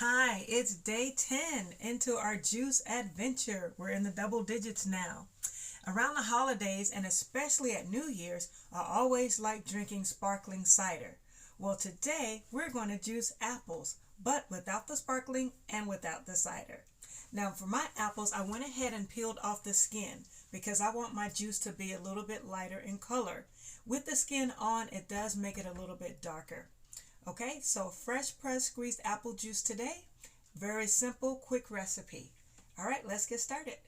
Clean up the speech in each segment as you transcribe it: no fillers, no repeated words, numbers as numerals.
Hi, it's day 10 into our juice adventure. We're in the double digits now. Around the holidays and especially at New Year's, I always like drinking sparkling cider. Well, today we're going to juice apples, but without the sparkling and without the cider. Now, for my apples, I went ahead and peeled off the skin because I want my juice to be a little bit lighter in color. With the skin on, it does make it a little bit darker. Okay, so fresh pressed squeezed apple juice today. Very simple, quick recipe. All right, let's get started.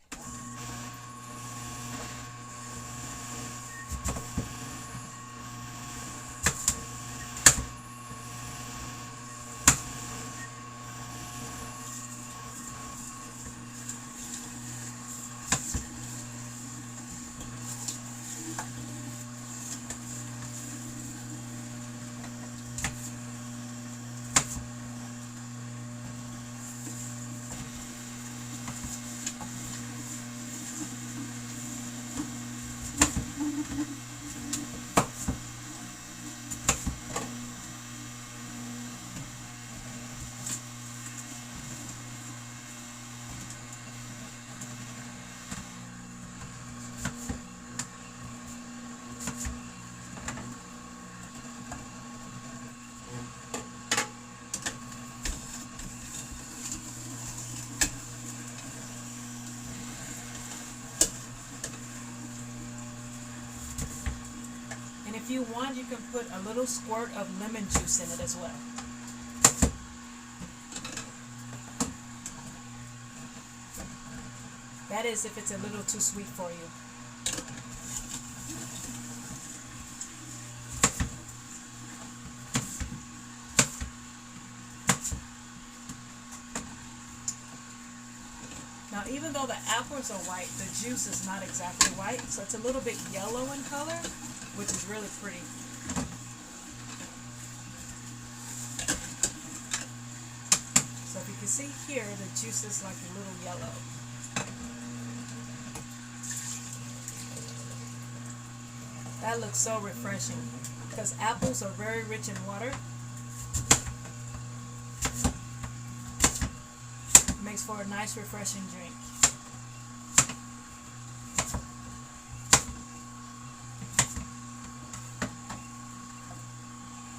And if you want, you can put a little squirt of lemon juice in it as well. That is if it's a little too sweet for you. Now, even though the apples are white, the juice is not exactly white, so it's a little bit yellow in color, which is really pretty. So if you can see here, the juice is like a little yellow. That looks so refreshing because apples are very rich in water. Makes for a nice refreshing drink.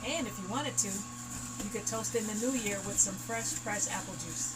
And if you wanted to, you could toast in the new year with some fresh pressed apple juice.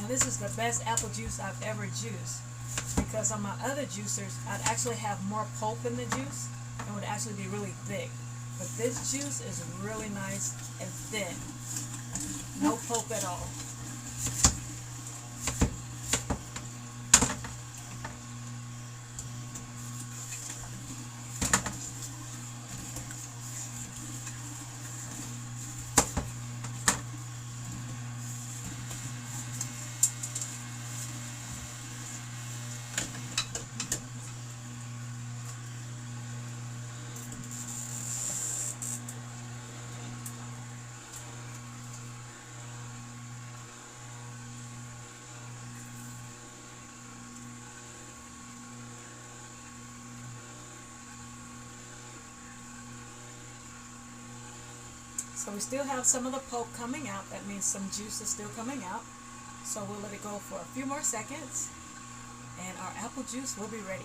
This is the best apple juice I've ever juiced because on my other juicers I'd actually have more pulp in the juice and would actually be really thick. But this juice is really nice and thin. No pulp at all. So we still have some of the pulp coming out. That means some juice is still coming out. So we'll let it go for a few more seconds and our apple juice will be ready.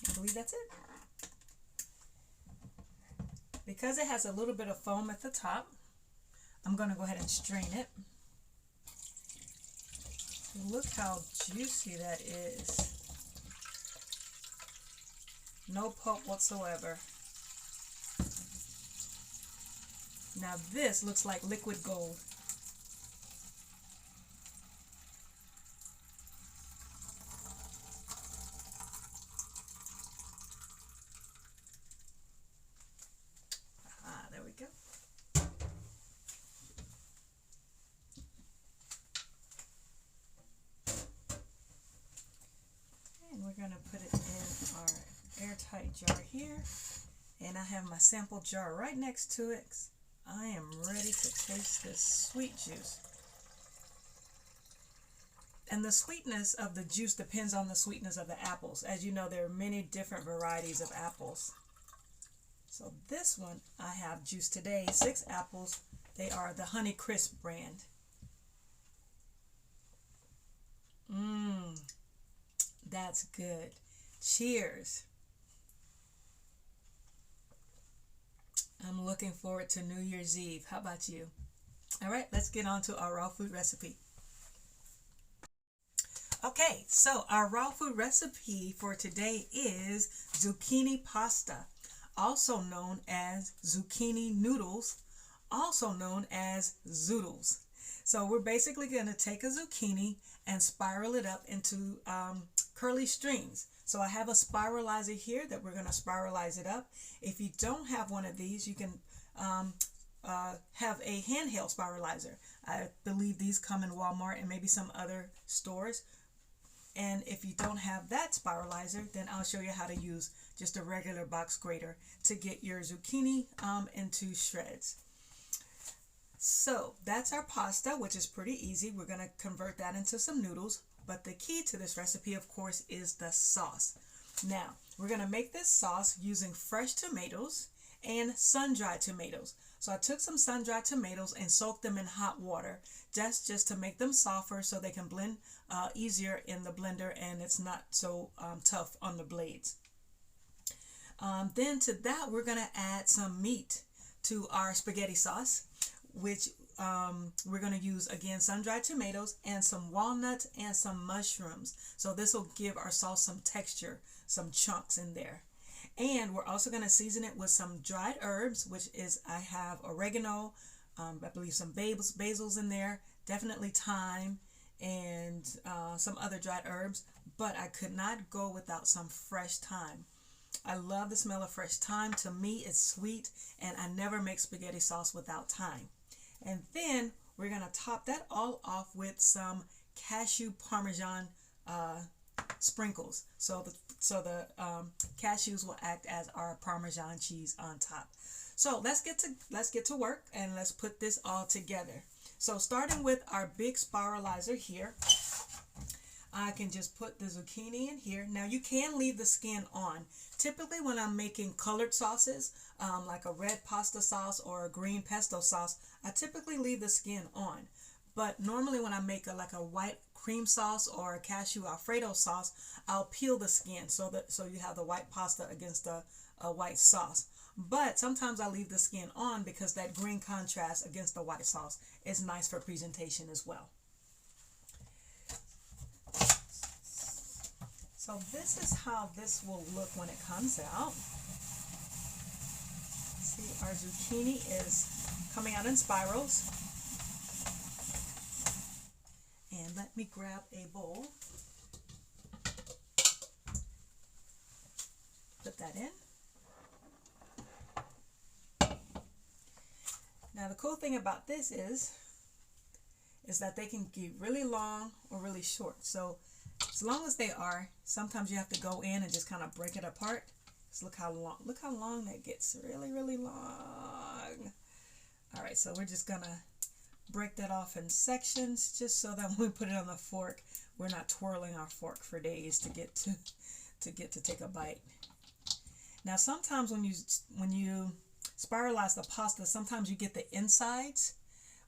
I believe that's it. Because it has a little bit of foam at the top, I'm going to go ahead and strain it. Look how juicy that is. No pulp whatsoever. Now this looks like liquid gold. There we go. And we're going to put it in our airtight jar here. And I have my sample jar right next to it. I am ready to taste this sweet juice. And the sweetness of the juice depends on the sweetness of the apples. As you know, there are many different varieties of apples. So this one, I have juice today, 6 apples. They are the Honey Crisp brand. That's good. Cheers. I'm looking forward to New Year's Eve. How about you? All right, let's get on to our raw food recipe. Okay, so our raw food recipe for today is zucchini pasta, also known as zucchini noodles, also known as zoodles. So we're basically going to take a zucchini and spiral it up into curly strings. So I have a spiralizer here that we're going to spiralize it up. If you don't have one of these, you can have a handheld spiralizer. I believe these come in Walmart and maybe some other stores. And if you don't have that spiralizer, then I'll show you how to use just a regular box grater to get your zucchini into shreds. So that's our pasta, which is pretty easy. We're going to convert that into some noodles. But the key to this recipe, of course, is the sauce. Now, we're going to make this sauce using fresh tomatoes and sun-dried tomatoes. So I took some sun-dried tomatoes and soaked them in hot water just to make them softer so they can blend easier in the blender and it's not so tough on the blades. Then to that, we're going to add some meat to our spaghetti sauce, which we're going to use again sun-dried tomatoes and some walnuts and some mushrooms. So this will give our sauce some texture, some chunks in there. And we're also going to season it with some dried herbs, which is I have oregano, I believe some basils in there, definitely thyme, and some other dried herbs. But I could not go without some fresh thyme. I love the smell of fresh thyme. To me, it's sweet, and I never make spaghetti sauce without thyme. And then we're going to top that all off with some cashew Parmesan sprinkles. So the cashews will act as our Parmesan cheese on top. So let's get to work and let's put this all together. So starting with our big spiralizer here, I can just put the zucchini in here. Now you can leave the skin on. Typically when I'm making colored sauces, like a red pasta sauce or a green pesto sauce, I typically leave the skin on. But normally when I make like a white cream sauce or a cashew Alfredo sauce, I'll peel the skin so you have the white pasta against a white sauce. But sometimes I leave the skin on because that green contrast against the white sauce is nice for presentation as well. So this is how this will look when it comes out. See, our zucchini is coming out in spirals. And let me grab a bowl. Put that in. Now the cool thing about this is that they can be really long or really short. So as long as they are, sometimes you have to go in and just kind of break it apart. Just look how long that gets. Really, really long. All right, so we're just gonna break that off in sections just so that when we put it on the fork, we're not twirling our fork for days to get to take a bite. Now sometimes when you spiralize the pasta, sometimes you get the insides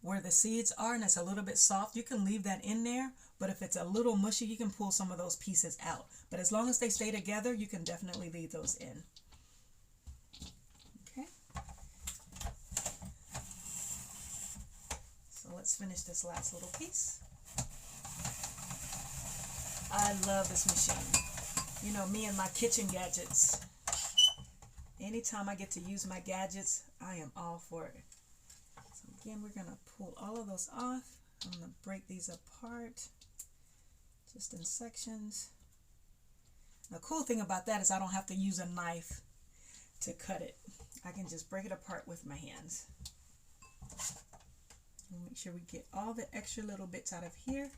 where the seeds are and it's a little bit soft. You can leave that in there, but if it's a little mushy, you can pull some of those pieces out. But as long as they stay together, you can definitely leave those in. Okay. So let's finish this last little piece. I love this machine. You know, me and my kitchen gadgets. Anytime I get to use my gadgets, I am all for it. So again, we're going to pull all of those off. I'm going to break these apart just in sections. The cool thing about that is I don't have to use a knife to cut it. I can just break it apart with my hands. And make sure we get all the extra little bits out of here.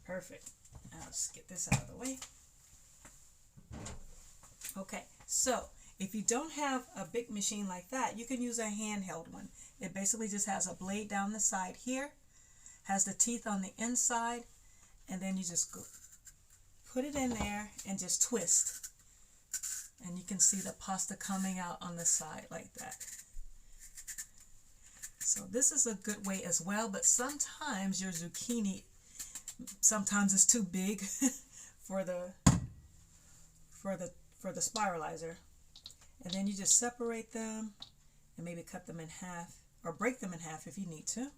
Perfect. Now let's get this out of the way. Okay, so if you don't have a big machine like that, you can use a handheld one. It basically just has a blade down the side here, has the teeth on the inside, and then you just go put it in there and just twist. And you can see the pasta coming out on the side like that. So this is a good way as well, but sometimes your zucchini, sometimes it's too big for the spiralizer. And then you just separate them and maybe cut them in half or break them in half if you need to.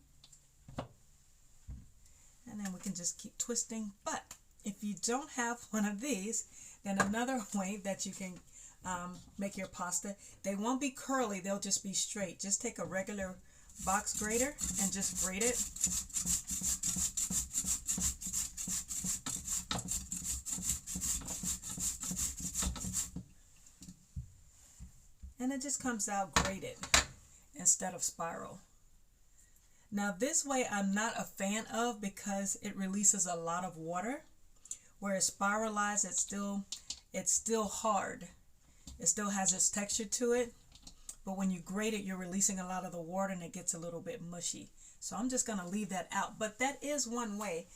And then we can just keep twisting. But if you don't have one of these, then another way that you can make your pasta, they won't be curly, they'll just be straight. Just take a regular box grater and just grate it. And it just comes out grated instead of spiral. Now this way I'm not a fan of because it releases a lot of water. Whereas spiralized, it's still hard. It still has its texture to it. But when you grate it, you're releasing a lot of the water and it gets a little bit mushy. So I'm just going to leave that out. But that is one way.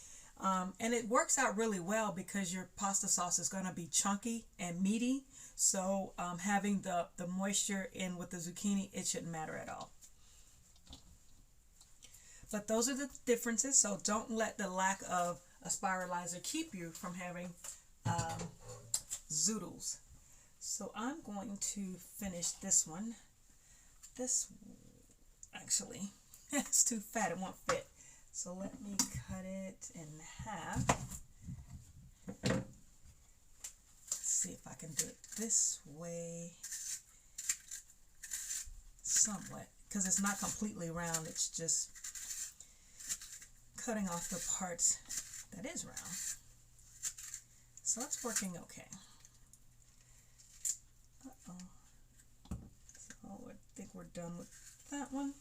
And it works out really well because your pasta sauce is going to be chunky and meaty. So having the moisture in with the zucchini, it shouldn't matter at all. But those are the differences. So don't let the lack of a spiralizer keep you from having zoodles. So I'm going to finish this one. This actually, it's too fat, it won't fit. So let me cut it in half. Let's see if I can do it this way. Somewhat, because it's not completely round, it's just cutting off the parts that is round. So it's working okay. So I think we're done with that one.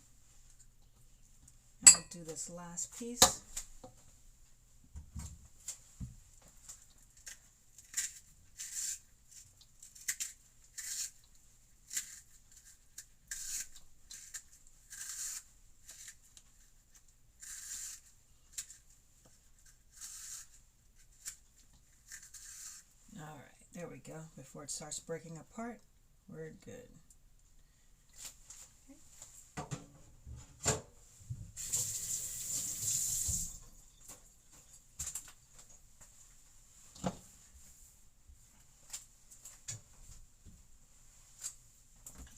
I'll do this last piece. All right, there we go. Before it starts breaking apart, we're good.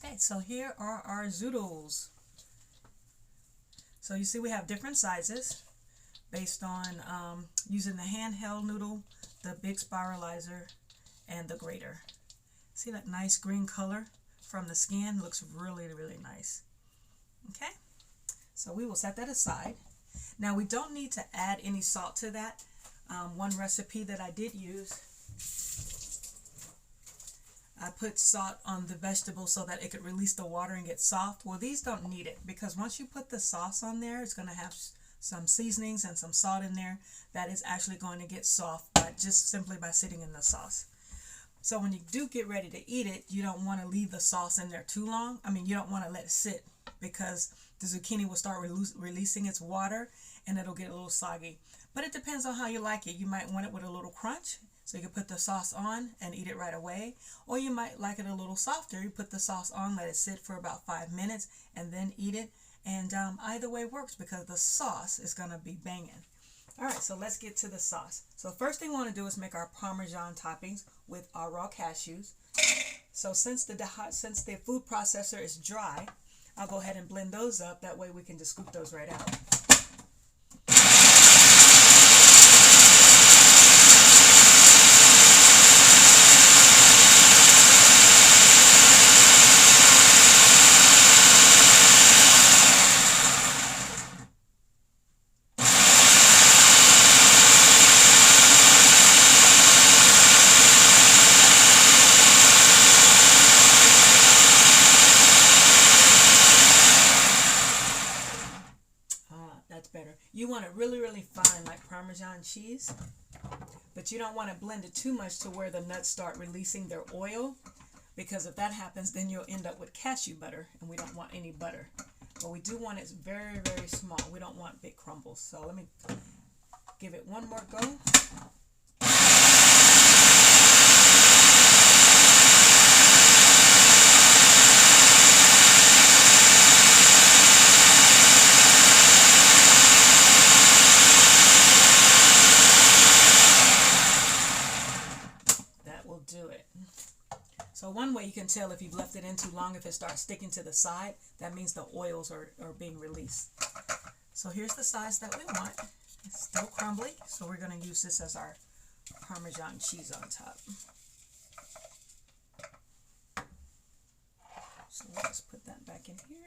Okay, so here are our zoodles. So you see we have different sizes based on using the handheld noodle, the big spiralizer, and the grater. See that nice green color from the skin? Looks really, really nice. Okay, so we will set that aside. Now we don't need to add any salt to that. One recipe that I did use, I put salt on the vegetable so that it could release the water and get soft. Well, these don't need it because once you put the sauce on there, it's going to have some seasonings and some salt in there that is actually going to get soft just simply by sitting in the sauce. So when you do get ready to eat it, you don't want to leave the sauce in there too long. I mean, you don't want to let it sit because the zucchini will start releasing its water and it'll get a little soggy. But it depends on how you like it. You might want it with a little crunch, so you can put the sauce on and eat it right away. Or you might like it a little softer. You put the sauce on, let it sit for about 5 minutes, and then eat it. And either way works because the sauce is going to be banging. All right, so let's get to the sauce. So the first thing we want to do is make our Parmesan toppings with our raw cashews. So since the food processor is dry, I'll go ahead and blend those up. That way we can just scoop those right out. That's better. You want it really, really fine, like Parmesan cheese, but you don't want to blend it too much to where the nuts start releasing their oil, because if that happens, then you'll end up with cashew butter, and we don't want any butter. But we do want it very, very small. We don't want big crumbles. So let me give it one more go. Do it. So one way you can tell if you've left it in too long, if it starts sticking to the side, that means the oils are being released. So here's the size that we want. It's still crumbly, so we're going to use this as our Parmesan cheese on top. So we'll just put that back in here.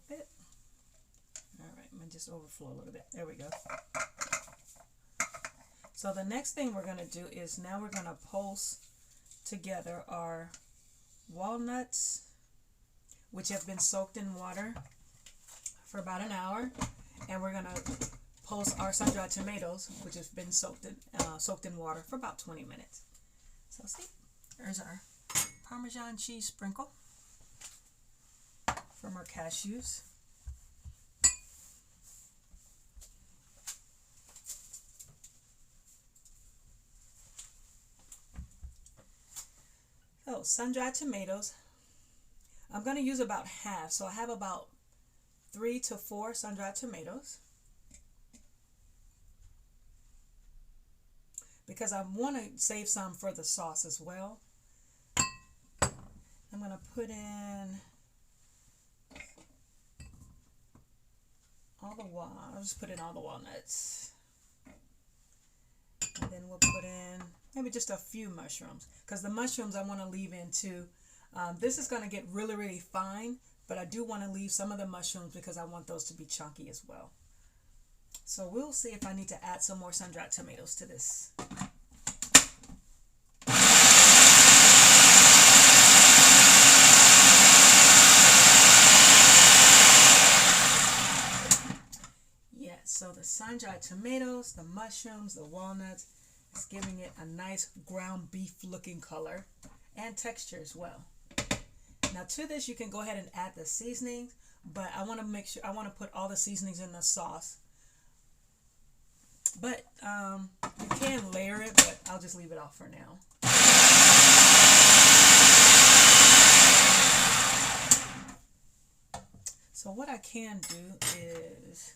Bit. All right, I'm gonna just overflow a little bit. There we go. So the next thing we're gonna do is now we're gonna pulse together our walnuts, which have been soaked in water for about an hour, and we're gonna pulse our sun-dried tomatoes, which have been soaked in water for about 20 minutes. So see, there's our Parmesan cheese sprinkle from our cashews. So sun-dried tomatoes, I'm going to use about half. So I have about 3 to 4 sun-dried tomatoes, because I want to save some for the sauce as well. I'm going to put in I'll just put in all the walnuts, and then we'll put in maybe just a few mushrooms, because the mushrooms I want to leave in too. This is going to get really, really fine, but I do want to leave some of the mushrooms because I want those to be chunky as well. So we'll see if I need to add some more sun-dried tomatoes to this. So the sun-dried tomatoes, the mushrooms, the walnuts, it's giving it a nice ground beef looking color and texture as well. Now to this you can go ahead and add the seasonings, but I want to make sure, I want to put all the seasonings in the sauce. But you can layer it, but I'll just leave it off for now. So what I can do is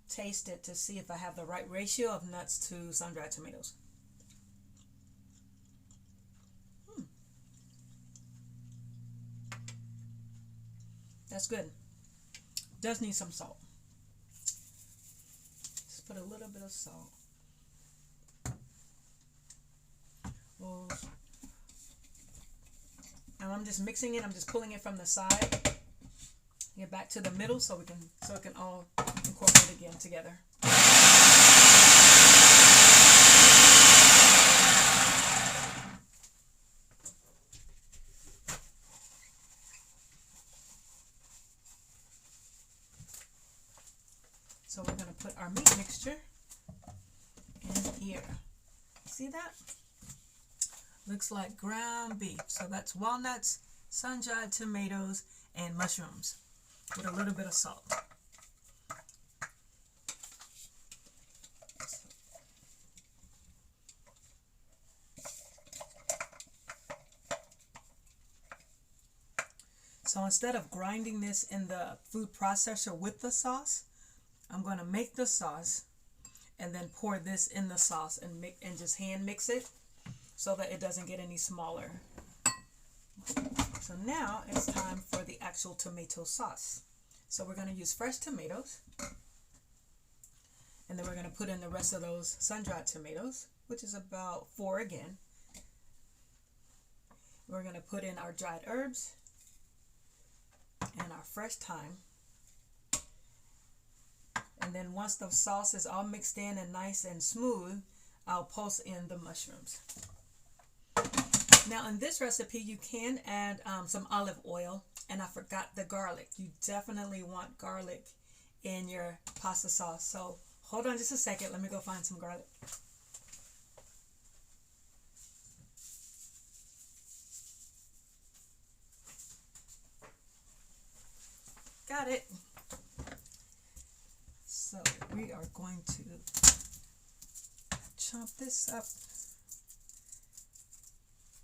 taste it to see if I have the right ratio of nuts to sun-dried tomatoes. That's good. Does need some salt. Just put a little bit of salt. And I'm just mixing it. I'm just pulling it from the side. Get back to the middle so it can all incorporate again together. So we're going to put our meat mixture in here. See that? Looks like ground beef. So that's walnuts, sun-dried tomatoes, and mushrooms with a little bit of salt. So instead of grinding this in the food processor with the sauce, I'm going to make the sauce and then pour this in the sauce and just hand mix it so that it doesn't get any smaller. So now it's time for the actual tomato sauce. So we're going to use fresh tomatoes, and then we're going to put in the rest of those sun-dried tomatoes, which is about 4 again. We're going to put in our dried herbs and our fresh thyme. And then once the sauce is all mixed in and nice and smooth, I'll pulse in the mushrooms. Now in this recipe, you can add some olive oil, and I forgot the garlic. You definitely want garlic in your pasta sauce. So hold on just a second. Let me go find some garlic. Got it. So we are going to chop this up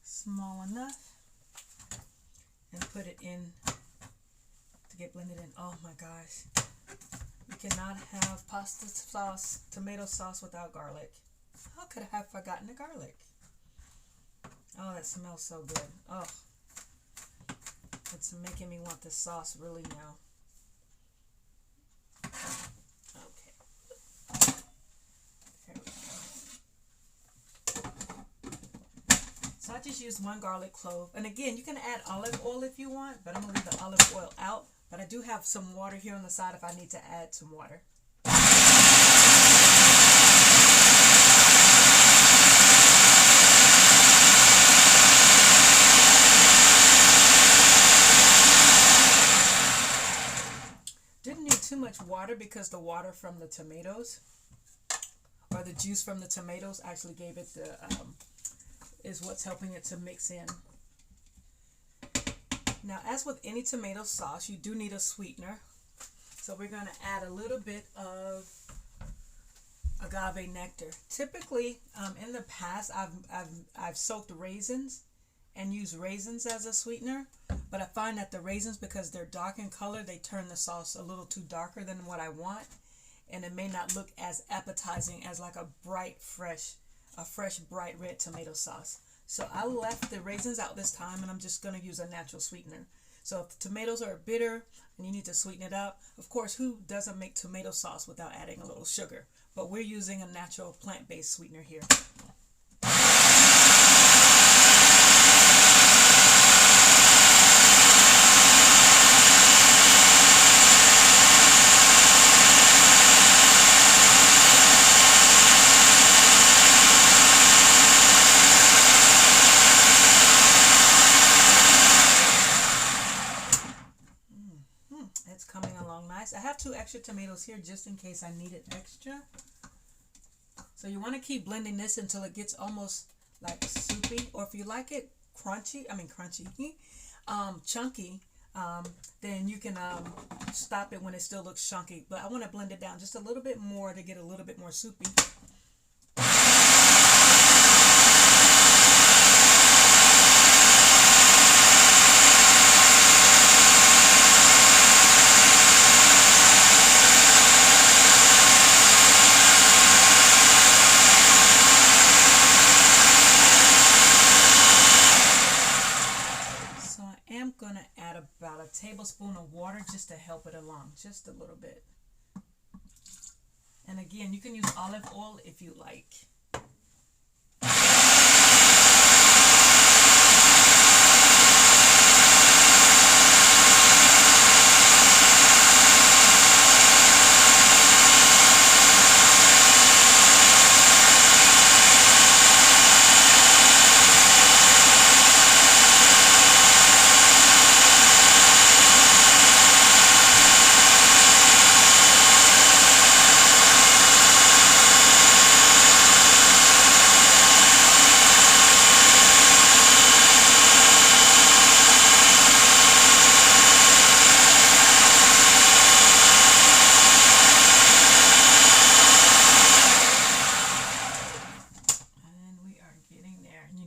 small enough and put it in to get blended in. Oh my gosh. You cannot have pasta sauce, tomato sauce without garlic. How could I have forgotten the garlic? Oh, that smells so good. Oh, it's making me want the sauce really now. Okay. There we go. So I just used 1 garlic clove. And again, you can add olive oil if you want, but I'm going to leave the olive oil out. But I do have some water here on the side if I need to add some water. Didn't need too much water because the water from the tomatoes, or the juice from the tomatoes, actually gave it the, is what's helping it to mix in. Now, as with any tomato sauce, you do need a sweetener. So we're going to add a little bit of agave nectar. Typically, in the past, I've soaked raisins and used raisins as a sweetener. But I find that the raisins, because they're dark in color, they turn the sauce a little too darker than what I want. And it may not look as appetizing as like a fresh, bright red tomato sauce. So I left the raisins out this time, and I'm just going to use a natural sweetener. So if the tomatoes are bitter and you need to sweeten it up, of course, who doesn't make tomato sauce without adding a little sugar? But we're using a natural plant-based sweetener here. It's coming along nice. I have 2 extra tomatoes here just in case I need it extra. So you want to keep blending this until it gets almost like soupy, or if you like it chunky, then you can stop it when it still looks chunky. But I want to blend it down just a little bit more to get a little bit more soupy. Going to add about a tablespoon of water just to help it along, just a little bit. And again, you can use olive oil if you like.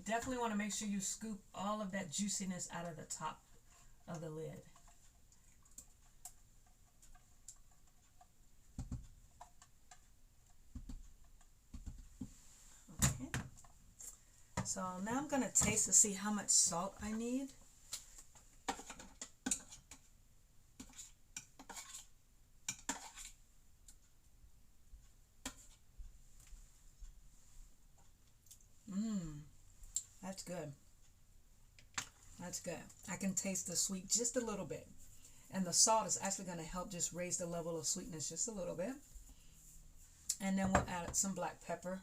Definitely want to make sure you scoop all of that juiciness out of the top of the lid. Okay. So now I'm going to taste to see how much salt I need. That's good. That's good. I can taste the sweet just a little bit. And the salt is actually going to help just raise the level of sweetness just a little bit. And then we'll add some black pepper.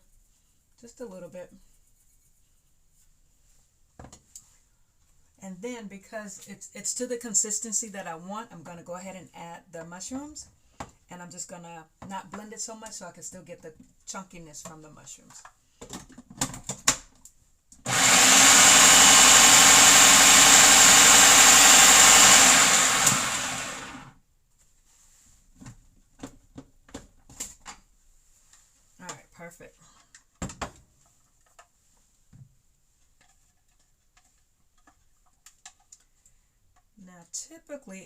Just a little bit. And then because it's to the consistency that I want, I'm going to go ahead and add the mushrooms. And I'm just going to not blend it so much so I can still get the chunkiness from the mushrooms. Perfect. Now typically,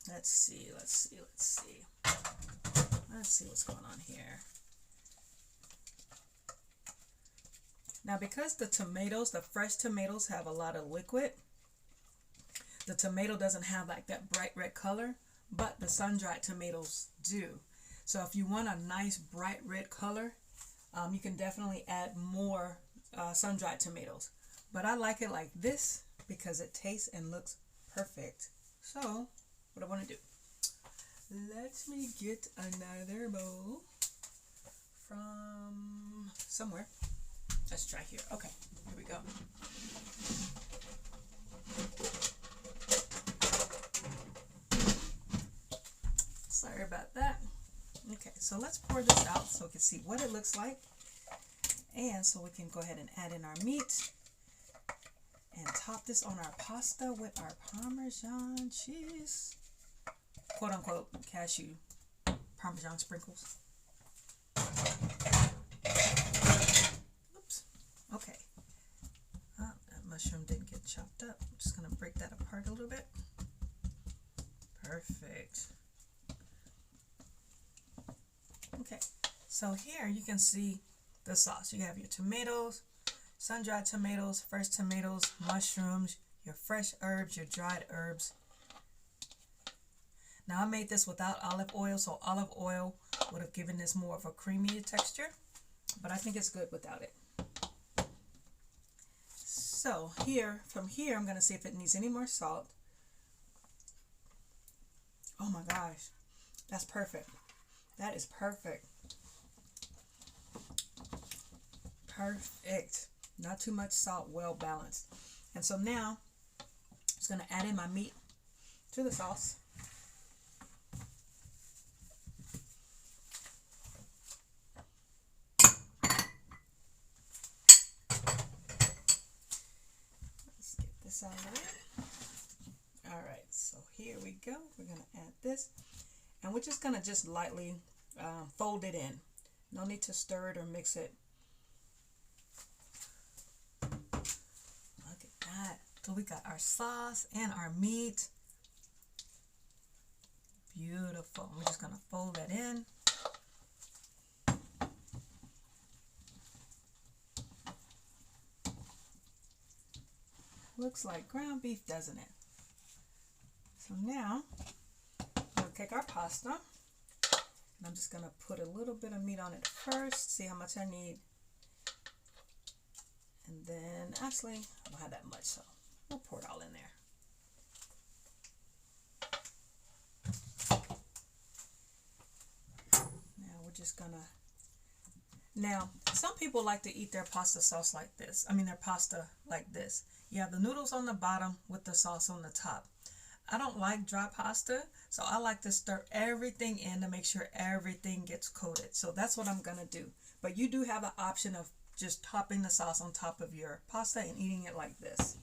let's see what's going on here. Now because the tomatoes, the fresh tomatoes have a lot of liquid, the tomato doesn't have like that bright red color, but the sun-dried tomatoes do. So if you want a nice bright red color, you can definitely add more sun-dried tomatoes. But I like it like this because it tastes and looks perfect. So what I want to do, let me get another bowl from somewhere. Let's try here. Okay, here we go. Sorry about that. Okay, so let's pour this out so we can see what it looks like. And so we can go ahead and add in our meat and top this on our pasta with our Parmesan cheese. Quote unquote cashew Parmesan sprinkles. Oops. Okay. Oh, that mushroom didn't get chopped up. I'm just going to break that apart a little bit. Perfect. Okay, so here you can see the sauce. You have your tomatoes, sun-dried tomatoes, fresh tomatoes, mushrooms, your fresh herbs, your dried herbs. Now I made this without olive oil, so olive oil would have given this more of a creamy texture, but I think it's good without it. So from here, I'm going to see if it needs any more salt. Oh my gosh, that's perfect. That is perfect. Perfect. Not too much salt, well balanced. And so now, I'm just going to add in my meat to the sauce. Let's get this out of the way. All right, so here we go. We're going to add this. And we're just going to just lightly fold it in. No need to stir it or mix it. Look at that. So we got our sauce and our meat. Beautiful. We're just going to fold that in. Looks like ground beef, doesn't it? So now, we'll take our pasta. And I'm just going to put a little bit of meat on it first, see how much I need. And then, actually, I don't have that much, so we'll pour it all in there. Now, we're just going to... Now, some people like to eat their pasta sauce like this. I mean, their pasta like this. You have the noodles on the bottom with the sauce on the top. I don't like dry pasta, so I like to stir everything in to make sure everything gets coated. So that's what I'm going to do. But you do have an option of just topping the sauce on top of your pasta and eating it like this.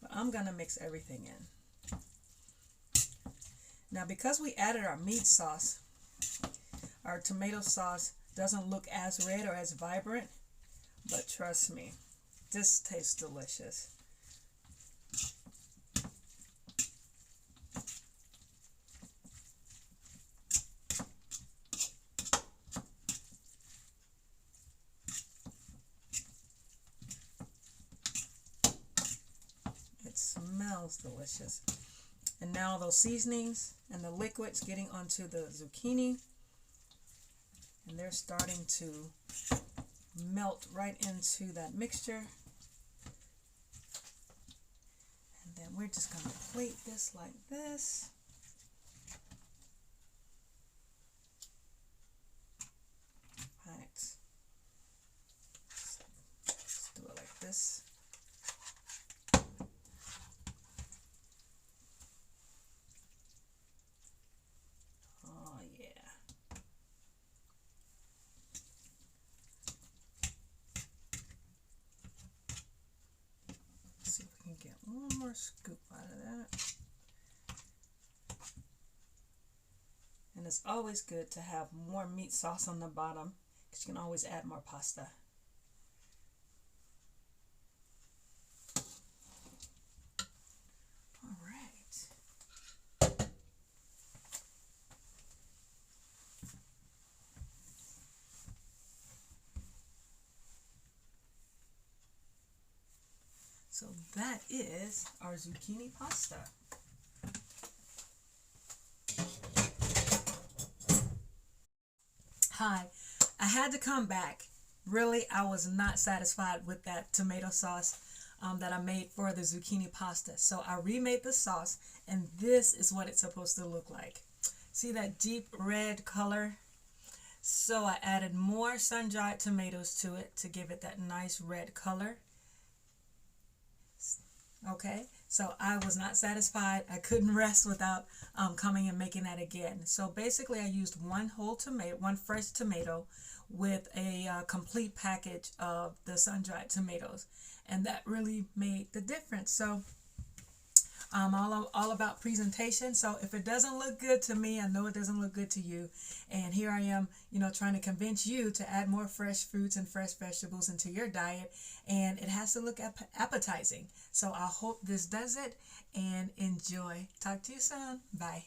But I'm going to mix everything in. Now, because we added our meat sauce, our tomato sauce doesn't look as red or as vibrant, but trust me, this tastes delicious. smells delicious. And now those seasonings and the liquids getting onto the zucchini, and they're starting to melt right into that mixture. And then we're just going to plate this like this. Right. Let's do it like this. Oh yeah. Let's see if we can get one more scoop out of that. And it's always good to have more meat sauce on the bottom because you can always add more pasta. All right. So that is our zucchini pasta. Hi, I had to come back. Really, I was not satisfied with that tomato sauce that I made for the zucchini pasta. So I remade the sauce, and this is what it's supposed to look like. See that deep red color? So I added more sun-dried tomatoes to it to give it that nice red color. Okay, so I was not satisfied. I couldn't rest without coming and making that again. So basically I used one whole tomato, one fresh tomato with a complete package of the sun-dried tomatoes. And that really made the difference. So I'm all about presentation. So if it doesn't look good to me, I know it doesn't look good to you. And here I am, trying to convince you to add more fresh fruits and fresh vegetables into your diet. And it has to look appetizing. So I hope this does it, and enjoy. Talk to you soon. Bye.